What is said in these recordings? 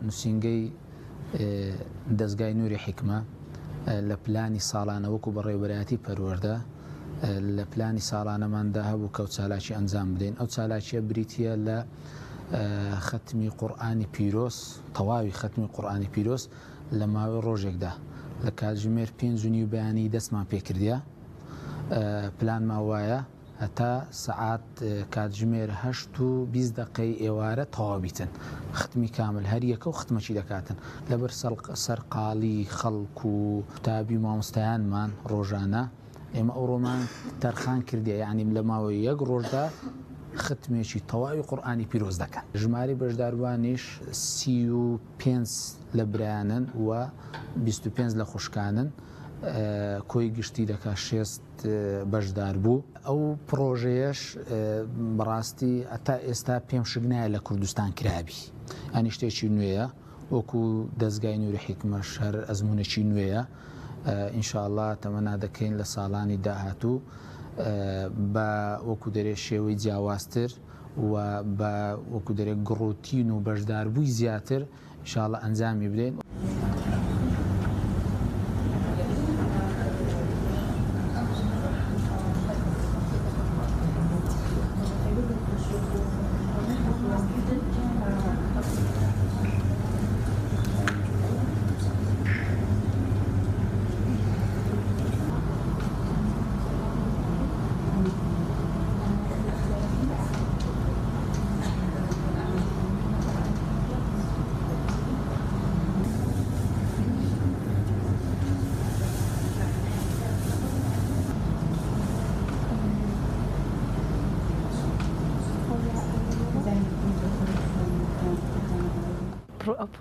نووسینگەی دەستگای نووری حیکمە لە پلانی ساڵانە وەکو بەڕێوەبەرایەتی پەروەردە لە پلانی ساڵانەماندا هەبوو کە ئەو چالاکی ئەنجام بدەین. ئەو چالاکیە بریتە لە ختمی قورئانی پیرۆز، تەواوی ختمی قورئانی پیرۆز لە ماوەی ڕۆژێکدا لە کاتژمێر 5:30 بەیانی دەستمان پێکردیا. پلان ماوایە هەتا سەعات کاتژمێر 8:20 ئێوارە تەواو بیتن، ختمی کامل هەر یەکە و ختمەکی دەکاتن لەبەر سەرقاڵی خەڵک و تابی مامۆستایانمان ڕۆژانە. ئێمە ئەوڕۆمان تەرخان کردی، یعنی لە ماوەی یەک ڕۆژدا ختمێکی تەواوی قورئانی پیرۆز دەکەن. ژماری بەشداروانیش 35 لە برایانن و 25 لە خوشکانن. کۆی گشتی دەکا 6 بەشدار بوو. ئەو پرۆژەیەش بەڕاستی ئەتا ئێستا پێم شک نایە لە کوردستان کرابی، ئەنی شتێکی نوێیە، وەکو دەستگای نووری حیکمەش هەر ئەزمونێکی نوێیە. ئینشاءڵڵا تەمەنا دەکەین لە ساڵانی داهاتوو بە وەکو دەرێ شێوەی جیاوازتر و بە وەکو دەرێ گڕوتین و بەشداربووی زیاتر ئینشاءڵڵا ئەنجامی بدەین.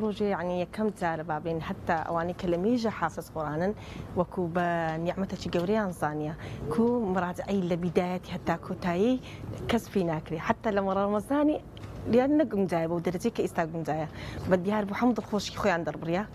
بروجي يعني كم زار بابين حتى أواني كلميجة حافظ قرآن وكو بنعمتك جوريان زانية كو مراجعي لبدايتي حتى كوتاي كسبي ناكري حتى لما رمضاني لأن نقوم جايبه ودرجي كإستاقوم جاية بدي هارب محمد الخوشي خوي عند بريا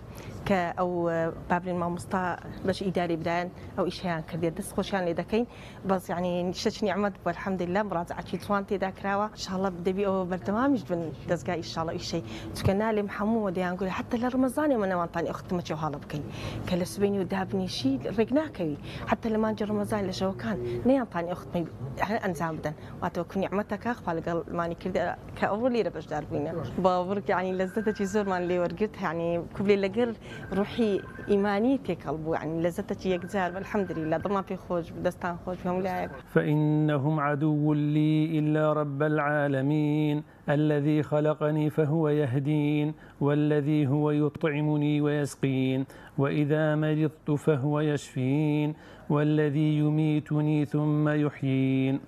أو بابلين ما مستا باش إداري بدان أو إشيان كردي دس خوشيان إذا كين بس يعني نشتش نعمت والحمد لله مراجعة كيلتوانتي ذاك راوا إن شاء الله بدي بي أو برتمامج بن دزقاي إن شاء الله إشي تكنا لي محمود يعني نقول حتى لرمضان ما أنا طاني أخت ما تشوفها بكين كل سبيني ودهبني شيء رجناكي حتى لما جاء رمضان لشوا كان نيان طاني أخت ما أنزام بدن واتوكل نعمتك أخفى قال ماني كردي كأول لي ربش داربينا بابرك يعني لذتك يزور ما اللي ورقت يعني كبلي لقر روحي إيمانيتي قلبه يعني لذتك يجزار والحمد لله ضمان في خوج بدستان خوج فيهم لا فإنهم عدو لي إلا رب العالمين الذي خلقني فهو يهدين والذي هو يطعمني ويسقين وإذا مرضت فهو يشفين والذي يميتني ثم يحيين.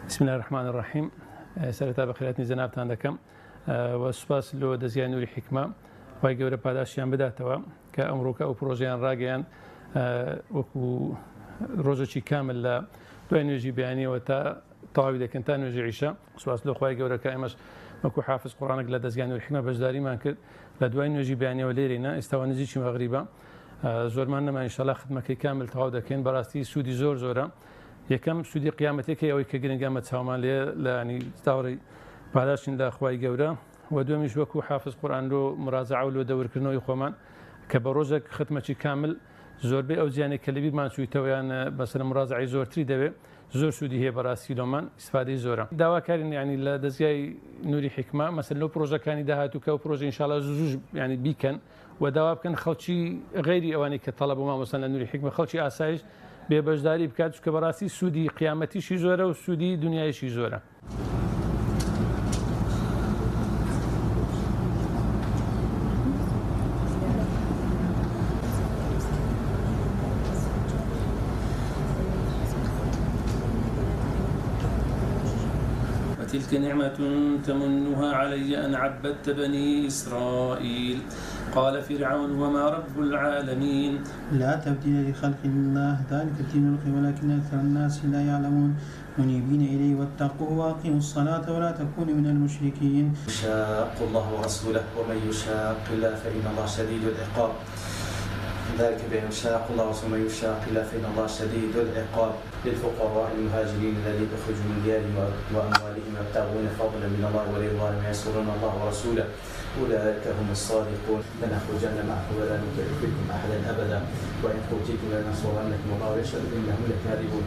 بسم الله الرحمن الرحيم. سرتا بخيراتني زنابتان دكم وسپاس لو دزگای نووری حیکمە خی گەورە پاداشیان بداتەوە کە ئەمڕۆکە ئەو پرۆژیان ڕاگەیان وەکو ڕۆژێکی کامل لە دوای نوێژی بەیانیەوە تا تەواوی دەکەن تا نوێژی عیشا. سوپاس لۆ خی گەورە کە ئێمەش وەکو حافظ قورئانێک لە دەستگای نووری حیکمە بەشداریمان کرد لە دوای نوێژی بەیانیەوە لێرەینە ئێستاوە نزیکی مەغریبە زۆرمان نەما ئینشاءڵڵا خدمەکەی کامل تەواو دەکەین. بەڕاستی سوودی زۆرە. یەکەم سوودی قیامەتێکی ئەوەی کە گرنگامە چاومان لێ لە ینی تاوەڕی پاداشین لە خی گەورە و دومیش وەکو حافظ قورئان لۆ مراجعە و لۆ دەورکردنەوەی خۆمان کە بە ڕۆژێک ختمەکی کامل زۆربەی ئەو زیانێک کە لە بیرمان چوویتەوەیان بەسەر مراجعەی زۆرتری دەوێت زۆر سوودی هەیە بەڕاستی لۆمان ئیسفادەی زۆرە. داواکارین ینی لە دەستگای نووری حیکمە مەسەن لەو پرۆژەکانی داهاتوو کە ئەو پرۆژە ئینشاءڵڵا زوو ینی بیکەن و داوا بکەن خەڵکی غەیری ئەوانەی کە تەڵەب و مامۆستا لە نووری حیکمە خەڵکی ئاسایش بێبەشداری بکات چونکە بەڕاستی سوودی قیامەتیشی زۆرە و سوودی دنیایشی زۆرە. تلك نعمة تمنها علي أن عبدت بني إسرائيل قال فرعون وما رب العالمين لا تبديل لخلق الله ذلك الدين القيم ولكن أكثر الناس لا يعلمون منيبين إليه واتقوه وأقيموا الصلاة ولا تكونوا من المشركين. يشاق الله ورسوله ومن يشاق الله فإن الله شديد العقاب. ذلك بأن شاقوا الله ورسوله يشاق الله فإن الله شديد العقاب للفقراء المهاجرين الذين أخرجوا من ديارهم وأموالهم يبتغون فضلا من الله ورضوانا وينصرون الله ورسوله أولئك هم الصادقون. لنخرجن معكم ولا نطيع فيكم أحدا أبدا وإن قتلتم لننصرنكم والله يشهد إنهم لكاذبون.